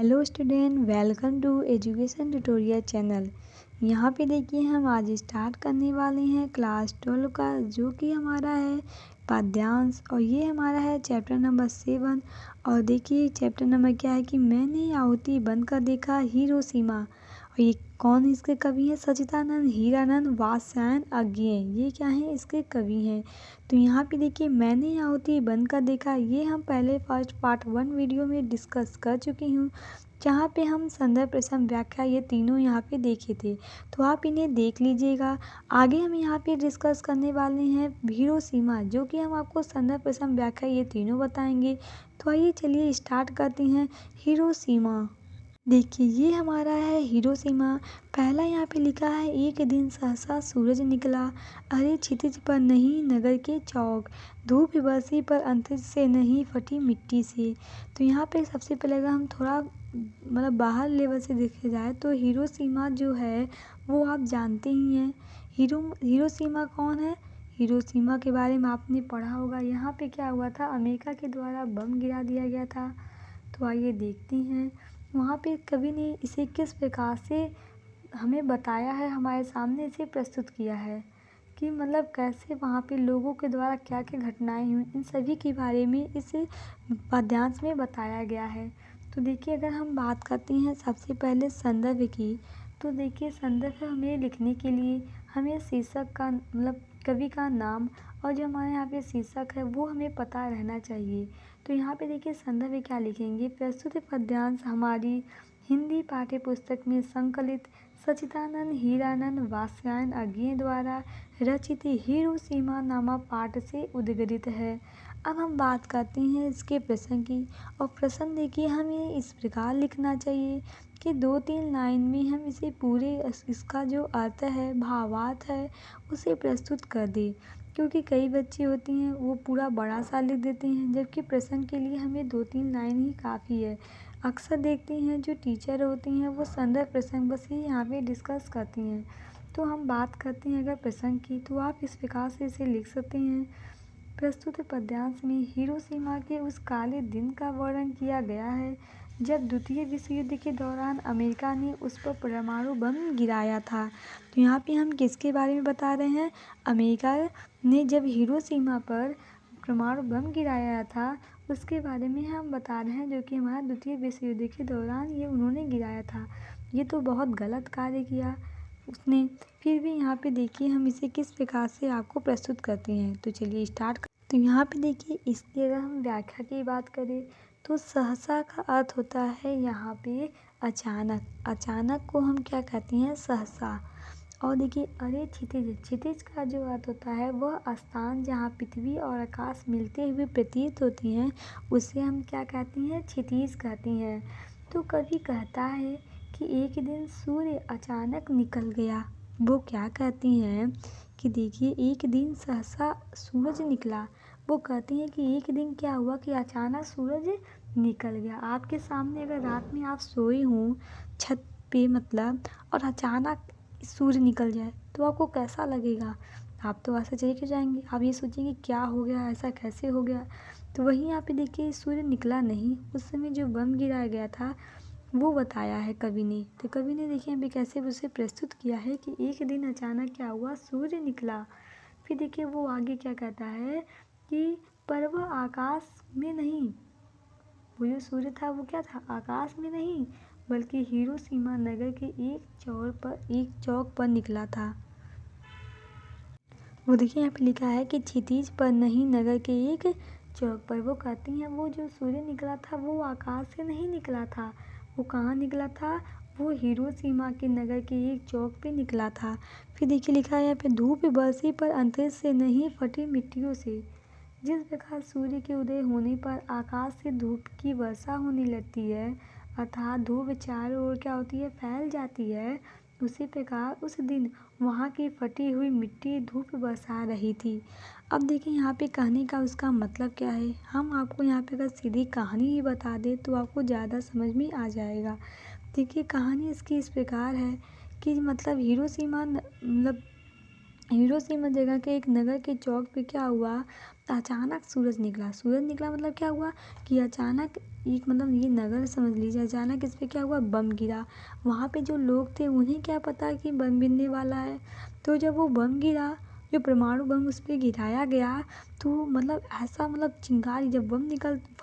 Hello student, welcome to education tutorial channel. यहाँ पे देखिए हम आज स्टार्ट करने वाले हैं क्लास 12 का, जो कि हमारा है पद्यांश और ये हमारा है चैप्टर नंबर 7। और देखिए चैप्टर नंबर क्या है कि मैंने आहुति बनकर देखा हिरोशिमा। और ये कौन इसके कवि हैं? सच्चिदानंद, हीरानंद, वात्स्यायन, अज्ञेय, ये क्या हैं? इसके कवि हैं। तो यहाँ पे देखिए मैंने आहुति बनकर देखा, ये हम पहले फर्स्ट पार्ट 1 वीडियो में डिस्कस कर चुकी हूँ, जहाँ पे हम संदर्भ, प्रसंग, व्याख्या ये तीनों यहाँ पे देखे थे। तो आप इन्हें देख लीजिएगा। आगे हम यहाँ पे डिस्कस करने वाले हैं हिरोशिमा, जो कि हम आपको संदर्भ, प्रसंग, व्याख्या ये तीनों बताएंगे। तो आइए चलिए स्टार्ट करते हैं हिरोशिमा। देखिए ये हमारा है हिरोशिमा। पहला यहाँ पे लिखा है, एक दिन सहसा सूरज निकला, अरे क्षितिज पर नहीं नगर के चौक, धूप बरसी पर अंतरिक्ष से नहीं फटी मिट्टी से। तो यहाँ पे सबसे पहले अगर हम थोड़ा मतलब बाहर लेवल से देखे जाए तो हिरोशिमा जो है वो आप जानते ही हैं। हिरोशिमा कौन है? हिरोशिमा के बारे में आपने पढ़ा होगा। यहाँ पे क्या हुआ था, अमेरिका के द्वारा बम गिरा दिया गया था। तो आइए देखते हैं वहाँ पे कवि ने इसे किस प्रकार से हमें बताया है, हमारे सामने इसे प्रस्तुत किया है कि मतलब कैसे वहाँ पे लोगों के द्वारा क्या क्या घटनाएं हुई, इन सभी के बारे में इस पद्यांश में बताया गया है। तो देखिए अगर हम बात करते हैं सबसे पहले संदर्भ की, तो देखिए संदर्भ हमें लिखने के लिए हमें शीर्षक का मतलब कवि का नाम और जो हमारे यहाँ पे शीर्षक है वो हमें पता रहना चाहिए। तो यहाँ पे देखिए संदर्भ में क्या लिखेंगे, प्रस्तुत पद्यांश हमारी हिंदी पाठ्य पुस्तक में संकलित सच्चिदानंद, हीरानंद, वात्स्यायन, अज्ञेय द्वारा रचित हिरोशिमा नामक पाठ से उद्गृहित है। अब हम बात करते हैं इसके प्रसंग की। और प्रसंग देखिए हमें इस प्रकार लिखना चाहिए कि 2-3 लाइन में हम इसे पूरे इसका जो अर्थ है, भावार्थ है, उसे प्रस्तुत कर दें। क्योंकि कई बच्चे होते हैं वो पूरा बड़ा सा लिख देते हैं, जबकि प्रसंग के लिए हमें 2-3 लाइन ही काफ़ी है। अक्सर देखते हैं जो टीचर होती हैं वो संदर्भ प्रसंग बस ही यहाँ पे डिस्कस करती हैं। तो हम बात करते हैं अगर प्रसंग की, तो आप इस प्रकार से इसे लिख सकते हैं। प्रस्तुत पद्यांश में हिरोशिमा के उस काले दिन का वर्णन किया गया है जब द्वितीय विश्व युद्ध के दौरान अमेरिका ने उस पर परमाणु बम गिराया था। तो यहाँ पे हम किसके बारे में बता रहे हैं? अमेरिका ने जब हिरोशिमा पर परमाणु बम गिराया था उसके बारे में हम बता रहे हैं, जो कि हमारा द्वितीय विश्व युद्ध के दौरान ये उन्होंने गिराया था। ये तो बहुत गलत कार्य किया उसने। फिर भी यहाँ पे देखिए हम इसे किस प्रकार से आपको प्रस्तुत करते हैं। तो चलिए स्टार्ट कर। तो यहाँ पे देखिए इसकी अगर हम व्याख्या की बात करें तो सहसा का अर्थ होता है यहाँ पे अचानक। अचानक को हम क्या कहते हैं? सहसा। और देखिए अरे क्षितिज, क्षितिज का जो अर्थ होता है वह स्थान जहाँ पृथ्वी और आकाश मिलते हुए प्रतीत होती हैं, उसे हम क्या कहते हैं? क्षितिज कहते हैं। तो कवि कहता है कि एक दिन सूर्य अचानक निकल गया। वो क्या कहती हैं कि देखिए एक दिन सहसा सूरज निकला। वो कहती हैं कि एक दिन क्या हुआ कि अचानक सूरज निकल गया। आपके सामने अगर रात में आप सोए हों छत पे मतलब, और अचानक सूर्य निकल जाए तो आपको कैसा लगेगा? आप तो आश्चर्यचकित हो जाएंगे। आप ये सोचेंगे क्या हो गया, ऐसा कैसे हो गया? तो वहीं यहाँ पे देखिए सूर्य निकला नहीं, उस समय जो बम गिराया गया था वो बताया है कवि ने। तो कवि ने देखिए अभी कैसे उसे प्रस्तुत किया है कि एक दिन अचानक क्या हुआ, सूर्य निकला। फिर देखिए वो आगे क्या कहता है कि पर वह आकाश में नहीं, वो जो सूर्य था वो क्या था? आकाश में नहीं, बल्कि हिरोशिमा नगर के एक चौक पर निकला था। वो देखिए यहाँ पे लिखा है कि क्षितिज पर नहीं नगर के एक चौक पर। वो कहती हैं वो जो सूर्य निकला था वो आकाश से नहीं निकला था, वो कहाँ निकला था? वो हिरोशिमा के नगर के एक चौक पे निकला था। फिर देखिए लिखा है यहाँ पे, धूप बरसी पर अंतरिक्ष से नहीं फटी मिट्टियों से। जिस प्रकार सूर्य के उदय होने पर आकाश से धूप की वर्षा होने लगती है, अर्थात धूप चारों ओर क्या होती है? फैल जाती है। उसी प्रकार उस दिन वहाँ की फटी हुई मिट्टी धूप बरसा रही थी। अब देखिए यहाँ पे कहने का उसका मतलब क्या है। हम आपको यहाँ पे अगर सीधी कहानी ही बता दें तो आपको ज़्यादा समझ में आ जाएगा। देखिए कहानी इसकी इस प्रकार है कि मतलब हिरोशिमा जगह के एक नगर के चौक पे क्या हुआ, अचानक सूरज निकला। सूरज निकला मतलब क्या हुआ कि अचानक एक मतलब ये नगर समझ लीजिए, अचानक इस पे क्या हुआ, बम गिरा। वहाँ पे जो लोग थे उन्हें क्या पता कि बम गिरने वाला है। तो जब वो बम गिरा, जो परमाणु बम उस पे गिराया गया, तो मतलब ऐसा मतलब चिंगारी, जब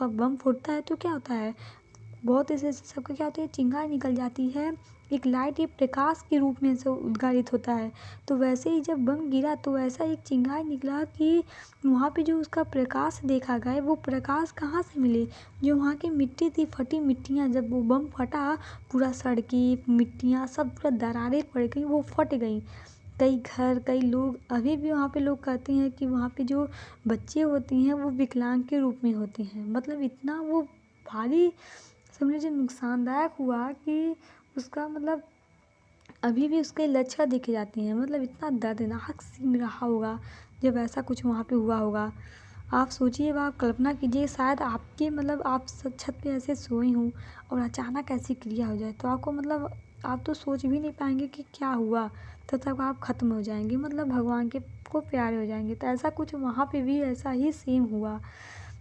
बम फूटता है तो क्या होता है, बहुत ऐसे सबका क्या होता है, चिंगारी निकल जाती है। एक लाइट, एक प्रकाश के रूप में से उद्गारित होता है। तो वैसे ही जब बम गिरा तो ऐसा एक चिंगारी निकला कि वहाँ पे जो उसका प्रकाश देखा गया, वो प्रकाश कहाँ से मिले, जो वहाँ की मिट्टी थी, फटी मिट्टियाँ, जब वो बम फटा, पूरा सड़कें, मिट्टियाँ सब पूरा दरारें पड़ गई, वो फट गई। कई घर, कई लोग, अभी भी वहाँ पे लोग कहते हैं कि वहाँ पे जो बच्चे होती हैं वो विकलांग के रूप में होते हैं। मतलब इतना वो भारी समझ लीजिए नुकसानदायक हुआ कि उसका मतलब अभी भी उसके लक्षण दिखे जाते हैं। मतलब इतना दर्दनाक सीन रहा होगा जब ऐसा कुछ वहाँ पे हुआ होगा। आप सोचिए, आप कल्पना कीजिए, शायद आपके मतलब आप छत पे ऐसे सोए हों और अचानक ऐसी क्रिया हो जाए, तो आपको मतलब आप तो सोच भी नहीं पाएंगे कि क्या हुआ, तब तक आप ख़त्म हो जाएंगे, मतलब भगवान के को प्यारे हो जाएंगे। तो ऐसा कुछ वहाँ पे भी ऐसा ही सेम हुआ।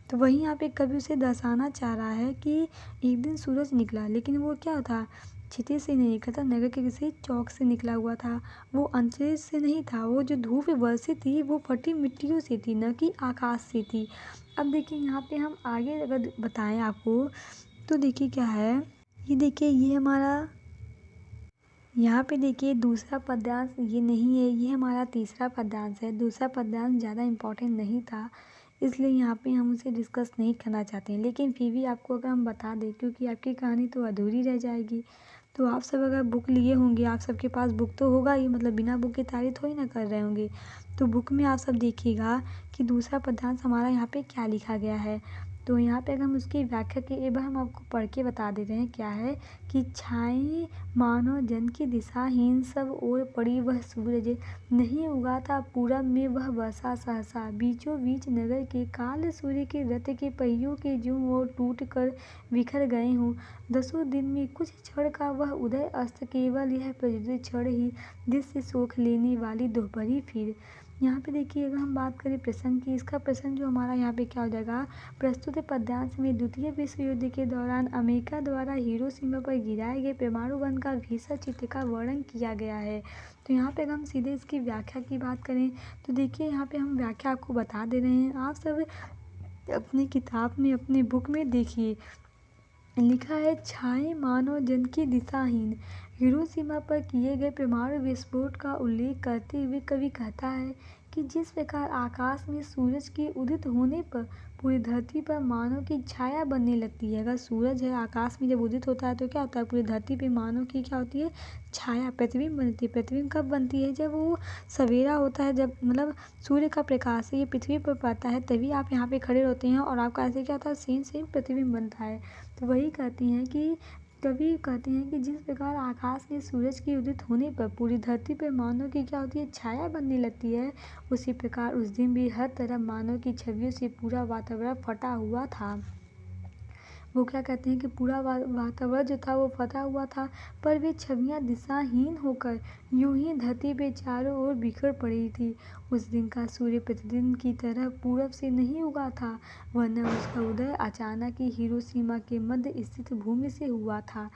तो वहीं यहाँ पे कवि उसे दर्शाना चाह रहा है कि एक दिन सूरज निकला, लेकिन वो क्या था, क्षितिज से नहीं निकला था, नगर के किसी चौक से निकला हुआ था। वो अंतरिक्ष से नहीं था, वो जो धूप वर्षित थी वो फटी मिट्टियों से थी, न कि आकाश से थी। अब देखिए यहाँ पे हम आगे अगर बताएं आपको, तो देखिए क्या है, ये देखिए ये हमारा, यहाँ पे देखिए दूसरा पद्यांश ये नहीं है, ये हमारा तीसरा पद्यांश है। दूसरा पद्यांश ज़्यादा इम्पोर्टेंट नहीं था, इसलिए यहाँ पे हम उसे डिस्कस नहीं करना चाहते हैं। लेकिन फिर भी आपको अगर हम बता दें, क्योंकि आपकी कहानी तो अधूरी रह जाएगी। तो आप सब अगर बुक लिए होंगे, आप सबके पास बुक तो होगा ही, मतलब बिना बुक के तारीफ थोड़ी ना कर रहे होंगे। तो बुक में आप सब देखिएगा कि दूसरा पद्यांश हमारा यहाँ पे क्या लिखा गया है। तो यहाँ पे अगर हम उसकी व्याख्या की, एक बार हम आपको पढ़ के बता दे रहे हैं क्या है कि छाई मानो जन की दिशाहीन, सब ओर पड़ी वह सूरज, नहीं उगा था पूरब में वह बसा सहसा, बीचों बीच नगर के काल सूर्य के रथ के पहियों के ज्यों और टूट कर बिखर गए हों। दसों दिन में कुछ क्षण का वह उदय अस्त, केवल यह प्रज्वलित क्षण ही जिससे सोख लेने वाली दोपहरी फिर। यहाँ पे देखिए अगर हम बात करें प्रसंग की, इसका प्रसंग जो हमारा यहाँ पे क्या हो जाएगा, प्रस्तुत पद्यांश में द्वितीय विश्व युद्ध के दौरान अमेरिका द्वारा हिरोशिमा पर गिराए गए परमाणु बम का भीषण चित्र का वर्णन किया गया है। तो यहाँ पे अगर हम सीधे इसकी व्याख्या की बात करें, तो देखिए यहाँ पे हम व्याख्या आपको बता दे रहे हैं। आप सब अपनी किताब में, अपनी बुक में देखिए, लिखा है छाए मानव जन की दिशाहीन, हिरोशिमा पर किए गए परमाणु विस्फोट का उल्लेख करते हुए कवि कहता है कि जिस प्रकार आकाश में सूरज के उदित होने पर पूरी धरती पर मानव की छाया बनने लगती है। अगर सूरज है, आकाश में जब उदित होता है तो क्या होता है, पूरी धरती पे मानव की क्या होती है, छाया, प्रतिबिंब बनती है। प्रतिबिंब कब बनती है, जब वो सवेरा होता है, जब मतलब सूर्य का प्रकाश ये पृथ्वी पर पड़ता है, तभी आप यहाँ पे खड़े होते हैं और आपका ऐसे क्या होता है, सेम सेम प्रतिबिंब बनता है। तो वही कहती हैं कि कवि कहते हैं कि जिस प्रकार आकाश में सूरज के उदित होने पर पूरी धरती पर मानव की क्या होती है, छाया बनने लगती है, उसी प्रकार उस दिन भी हर तरफ मानव की छवियों से पूरा वातावरण फटा हुआ था। वो क्या कहते हैं कि पूरा वातावरण जो था वो फटा हुआ था, पर वे छवियां दिशाहीन होकर यूं ही धरती पे चारों ओर बिखर पड़ी थी। उस दिन का सूर्य प्रतिदिन की तरह पूरब से नहीं उगा था, वरना उसका उदय अचानक ही हिरोशिमा के मध्य स्थित भूमि से हुआ था।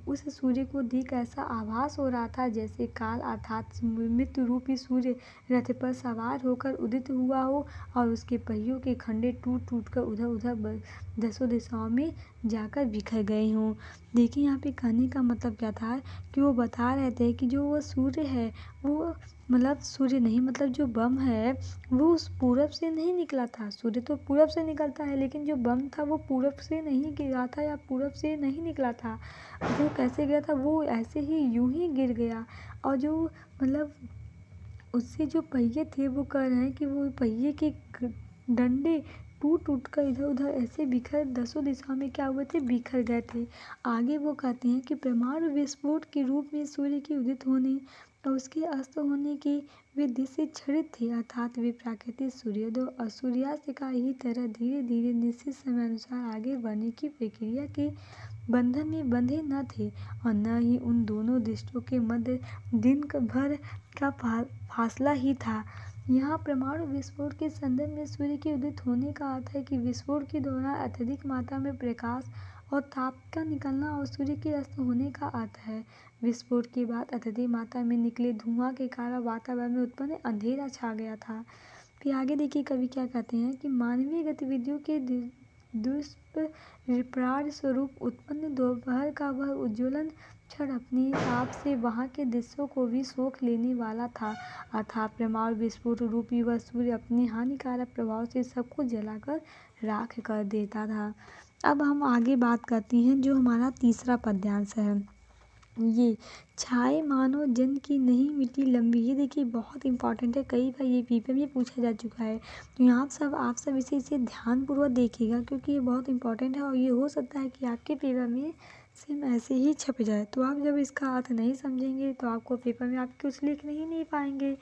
उस सूर्य को देख ऐसा आभास हो रहा था जैसे काल अर्थात मृत्यु रूपी सूर्य रथ पर सवार होकर उदित हुआ हो और उसके पहियों के खंडे टूट टूट कर उधर उधर दसों दिशाओं में जाकर बिखर गए हों। देखिए यहाँ पे कहने का मतलब क्या था कि वो बता रहे थे कि जो वो सूर्य है, वो मतलब सूर्य नहीं, मतलब जो बम है वो उस पूरब से नहीं निकला था। सूर्य तो पूरब से निकलता है, लेकिन जो बम था वो पूरब से नहीं गिरा था या पूरब से नहीं निकला था। वो कैसे गया था, वो ऐसे ही यूं ही गिर गया। और जो मतलब उससे जो पहिए थे, वो कह रहे हैं कि वो पहिए के डंडे टूट टूट कर इधर उधर ऐसे बिखर दसों दिशाओं में क्या हुए थे, बिखर गए थे। आगे वो कहते हैं कि परमाणु विस्फोट के रूप में सूर्य के उदित होने और उसके अस्त होने की वे दृश्य क्षणिक थे, अर्थात वे प्राकृतिक सूर्योदय और सूर्यास्त का ही तरह धीरे धीरे निश्चित समय अनुसार आगे बढ़ने की प्रक्रिया के बंधन में बंधे न थे, और न ही उन दोनों दृष्टों के मध्य दिन भर का फासला ही था। यहाँ परमाणु विस्फोट के संदर्भ में सूर्य के उदित होने का अर्थ है कि विस्फोट के दौरान अत्यधिक मात्रा में प्रकाश और ताप का निकलना और सूर्य के अस्त होने का अर्थ है। विस्फोट के बाद अत्यधिक मात्रा में निकले धुआं के कारण वातावरण में उत्पन्न अंधेरा छा गया था। फिर आगे देखिए कवि क्या कहते हैं कि मानवीय गतिविधियों के दुष्परिणाम स्वरूप उत्पन्न दोपहर का वह उज्ज्वलन क्षण अपने आप से वहाँ के दृश्यों को भी सोख लेने वाला था, अर्थात परमाणु विस्फोट रूपी वह सूर्य अपने हानिकारक प्रभाव से सबको जलाकर राख कर देता था। अब हम आगे बात करते हैं जो हमारा तीसरा पद्यांश है, ये छाए मानो जन की नहीं मिट्टी लंबी। ये देखिए बहुत इंपॉर्टेंट है, कई बार ये पेपर में पूछा जा चुका है, तो यहाँ आप सब इसे ध्यानपूर्वक देखिएगा क्योंकि ये बहुत इंपॉर्टेंट है और ये हो सकता है कि आपके पेपर में सेम ऐसे ही छप जाए। तो आप जब इसका अर्थ नहीं समझेंगे तो आपको पेपर में आप कुछ लिख नहीं पाएंगे।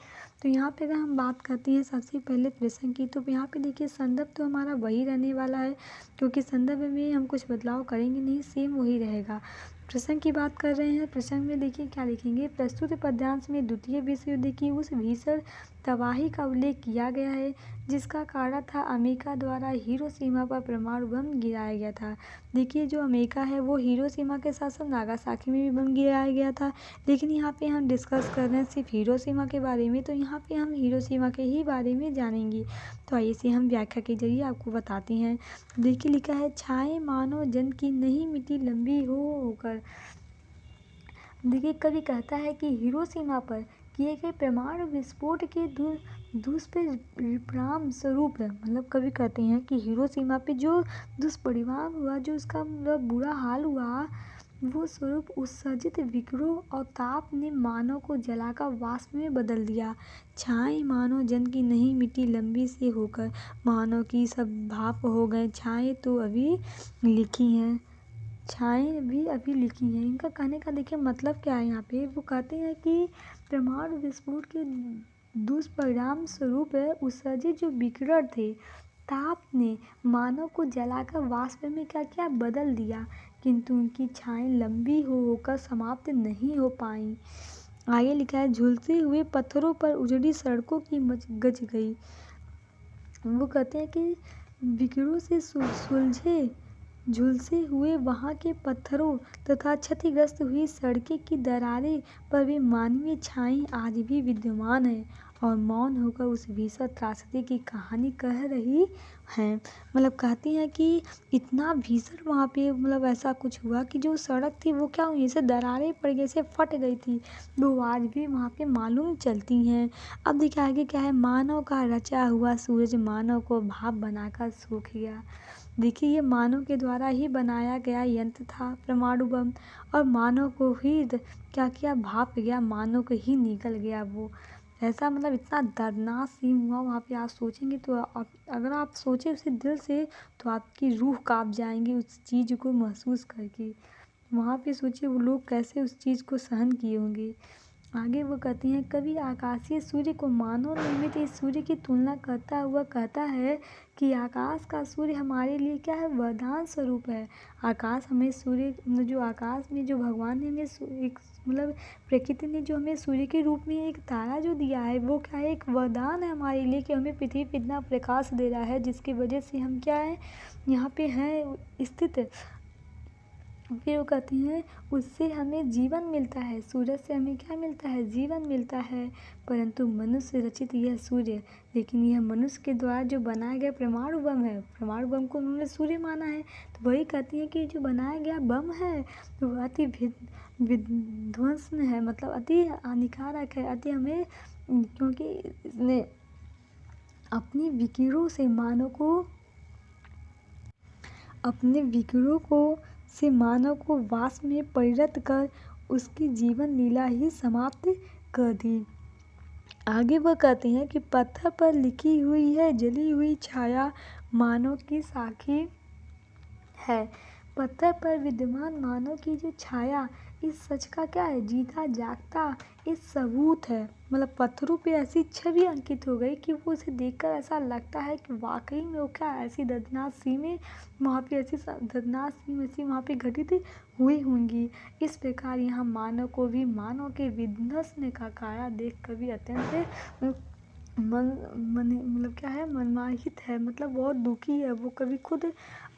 तो यहाँ पे अगर हम बात करते हैं सबसे पहले प्रश्न की, तो यहाँ पे देखिए संदर्भ तो हमारा वही रहने वाला है क्योंकि संदर्भ में हम कुछ बदलाव करेंगे नहीं, सेम वही रहेगा। प्रसंग की बात कर रहे हैं, प्रसंग में देखिए क्या लिखेंगे, प्रस्तुत पद्यांश में द्वितीय विश्व युद्ध की उस भीषण तबाही का उल्लेख किया गया है जिसका कारण था अमेरिका द्वारा हिरोशिमा पर परमाणु बम गिराया गया था। देखिए जो अमेरिका है वो हिरोशिमा के साथ साथ नागासाकी में भी बम गिराया गया था, लेकिन यहाँ पे हम डिस्कस कर रहे हैं सिर्फ हिरोशिमा के बारे में, तो यहाँ पे हम हिरोशिमा के ही बारे में जानेंगे। तो आइए से हम व्याख्या के जरिए आपको बताते हैं। देखिए लिखा है, छाए मानो जन की नहीं मिट्टी लंबी होकर। देखिए कवि कहता है कि हिरोशिमा पर किए गए परमाणु विस्फोट के दुष्परिणाम स्वरूप, मतलब कवि कहते हैं कि हिरोशिमा पे जो दुष्परिणाम हुआ, जो उसका मतलब बुरा हाल हुआ, वो स्वरूप उत्सर्जित विकिरणों और ताप ने मानव को जलाकर वाष्प में बदल दिया। छाए मानो जन की नहीं मिट्टी लंबी से होकर, मानव की सब भाप हो गए। छाए तो अभी लिखी हैं, छाएं भी अभी लिखी हैं। इनका कहने का देखिए मतलब क्या है, यहाँ पे वो कहते हैं कि परमाणु विस्फोट के दुष्परिणाम स्वरूप उत्सर्जित जो विकिरण थे, ताप ने मानव को जलाकर वाष्प में क्या क्या बदल दिया, किंतु उनकी छाएं लंबी होकर समाप्त नहीं हो पाई। आगे लिखा है, झुलसे हुए पत्थरों पर उजड़ी सड़कों की गज गई। वो कहते हैं कि विकिरणों से सुलझे झुलसे हुए वहाँ के पत्थरों तथा क्षतिग्रस्त हुई सड़कें की दरारें पर भी मानवीय छाएं आज भी विद्यमान है और मौन होकर उस भीषण त्रासदी की कहानी कह रही हैं। मतलब कहती हैं कि इतना भीषण वहाँ पे मतलब ऐसा कुछ हुआ कि जो सड़क थी वो क्या हुई, जैसे दरारें पड़ गई, जैसे फट गई थी, वो आज भी वहाँ पे मालूम चलती हैं। अब देखिए आगे क्या है, मानव का रचा हुआ सूरज मानव को भाप बनाकर सूख गया। देखिए ये मानव के द्वारा ही बनाया गया यंत्र था परमाणु बम, और मानव को ही क्या किया, भाप गया, मानव को ही निकल गया वो। ऐसा मतलब इतना दर्दनाक सीन हुआ वहाँ पे, आप सोचेंगे तो अगर आप सोचें उसे दिल से तो आपकी रूह कांप जाएंगी उस चीज़ को महसूस करके। वहाँ पे सोचिए वो लोग कैसे उस चीज़ को सहन किए होंगे। आगे वो कहती हैं, कभी आकाशीय सूर्य को मानव निर्मित इस सूर्य की तुलना करता हुआ कहता है कि आकाश का सूर्य हमारे लिए क्या है, वरदान स्वरूप है। आकाश हमें सूर्य, जो आकाश में जो भगवान ने हमें एक मतलब प्रकृति ने जो हमें सूर्य के रूप में एक तारा जो दिया है, वो क्या है, एक वरदान है हमारे लिए कि हमें पृथ्वी पर इतना प्रकाश दे रहा है जिसकी वजह से हम क्या है, यहाँ पे हैं स्थित। फिर वो कहती हैं, उससे हमें जीवन मिलता है, सूरज से हमें क्या मिलता है, जीवन मिलता है। परंतु मनुष्य रचित यह सूर्य, लेकिन यह मनुष्य के द्वारा जो बनाया गया परमाणु बम है, परमाणु बम को उन्होंने सूर्य माना है, तो वही कहती है कि जो बनाया गया बम है वो अति विध्वंस है, मतलब अति हानिकारक है, अति हमें, क्योंकि इसने अपनी विकिरणों से मानव को, अपने विकिरणों को से मानव को वाष्प में परिणत कर उसकी जीवन लीला ही समाप्त कर दी। आगे वह कहते हैं कि पत्थर पर लिखी हुई है जली हुई छाया मानव की साखी है। पत्थर पर विद्यमान मानव की जो छाया इस सच का क्या है, जीता जागता इस सबूत है। मतलब पत्थरों पे ऐसी छवि अंकित हो गई कि वो उसे देखकर ऐसा लगता है कि वाकई में वो क्या ऐसी दर्दनाक सीमें वहाँ पे, ऐसी दर्दनाक सीम ऐसी वहाँ पे घटित हुई होंगी। इस प्रकार यहाँ मानव को भी मानव के विध्वंस का काया देख कर भी अत्यंत मन मन मतलब क्या है, मनमाहित है, मतलब बहुत दुखी है वो। कभी खुद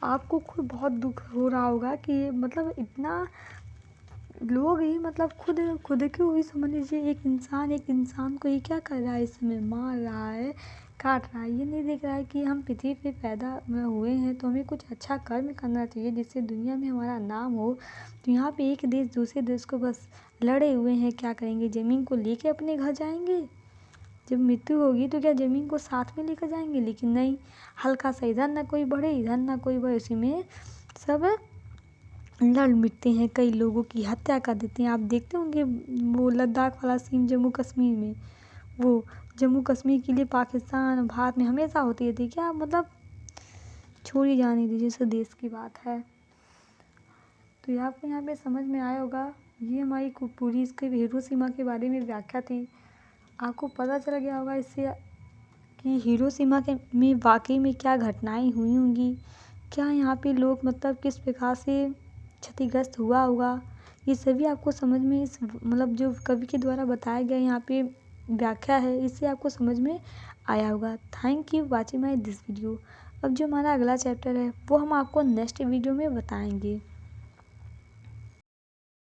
आपको खुद बहुत दुख हो रहा होगा कि मतलब इतना लोग ही मतलब खुद खुद को ही समझ लीजिए, एक इंसान को ही क्या कर रहा है, इस समय मार रहा है, काट रहा है। ये नहीं देख रहा है कि हम पृथ्वी पे पैदा हुए हैं तो हमें कुछ अच्छा कर्म करना चाहिए जिससे दुनिया में हमारा नाम हो। तो यहाँ पे एक देश दूसरे देश को बस लड़े हुए हैं, क्या करेंगे, ज़मीन को लेके अपने घर जाएंगे। जब मृत्यु होगी तो क्या ज़मीन को साथ में लेकर जाएंगे, लेकिन नहीं, हल्का सा इधर ना कोई बढ़े इधर ना कोई बढ़े, इसी में सब लड़ मिटते हैं, कई लोगों की हत्या कर देते हैं। आप देखते होंगे वो लद्दाख वाला सीन जम्मू कश्मीर में, वो जम्मू कश्मीर के लिए पाकिस्तान और भारत में हमेशा होती रहती है, क्या मतलब छोड़ी जाने दीजिए, जैसे देश की बात है। तो ये आपको यहाँ पे समझ में आया होगा। ये हमारी पूरी इसके हिरोशिमा के बारे में व्याख्या थी। आपको पता चल गया होगा इससे कि हिरोशिमा के में वाकई में क्या घटनाएं हुई होंगी, क्या यहाँ पे लोग मतलब किस प्रकार से क्षतिग्रस्त हुआ होगा। ये सभी आपको समझ में इस मतलब जो कवि के द्वारा बताया गया यहाँ पे व्याख्या है, इससे आपको समझ में आया होगा। Thank you watching my this video. अब जो हमारा अगला चैप्टर है वो हम आपको नेक्स्ट वीडियो में बताएंगे।